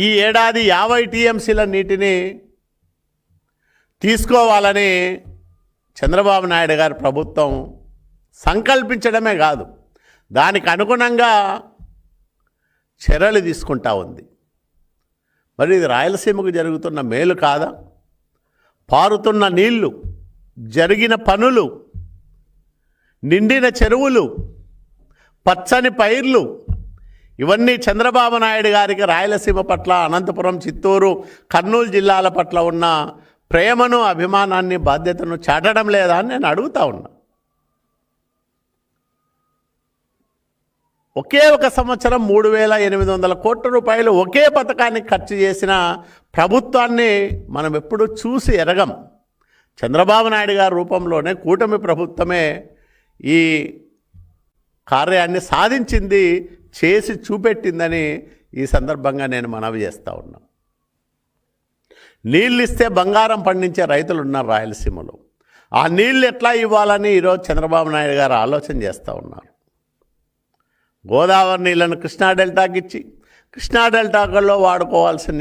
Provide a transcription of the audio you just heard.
ఈ ఏడాది 50 టీఎంసీల నీటిని తీసుకోవాలని చంద్రబాబు నాయుడు గారి ప్రభుత్వం సంకల్పించడమే కాదు, దానికి అనుగుణంగా చర్యలు తీసుకుంటా ఉంది. మరి ఇది రాయలసీమకు జరుగుతున్న మేలు కాదా? పారుతున్న నీళ్లు, జరిగిన పనులు, నిండిన చెరువులు, పచ్చని పైర్లు, ఇవన్నీ చంద్రబాబు నాయుడు గారికి రాయలసీమ పట్ల, అనంతపురం, చిత్తూరు, కర్నూలు జిల్లాల పట్ల ఉన్న ప్రేమను, అభిమానాన్ని, బాధ్యతను చాటడం లేదా అని నేను అడుగుతా ఉన్నా. ఒకే ఒక సంవత్సరం 3,800 కోట్ల రూపాయలు ఒకే పథకానికి ఖర్చు చేసిన ప్రభుత్వాన్ని మనం ఎప్పుడూ చూసి ఎరగం. చంద్రబాబు నాయుడు గారి రూపంలోనే కూటమి ప్రభుత్వమే ఈ కార్యాన్ని సాధించింది, చేసి చూపెట్టిందని ఈ సందర్భంగా నేను మనవి చేస్తూ ఉన్నా. నీళ్ళు ఇస్తే బంగారం పండించే రైతులు ఉన్నారు రాయలసీమలో. ఆ నీళ్ళు ఎట్లా ఇవ్వాలని ఈరోజు చంద్రబాబు నాయుడు గారు ఆలోచన చేస్తూ ఉన్నారు. గోదావరి నీళ్లను కృష్ణా డెల్టాకి ఇచ్చి, కృష్ణా డెల్టాలో వాడుకోవాల్సిన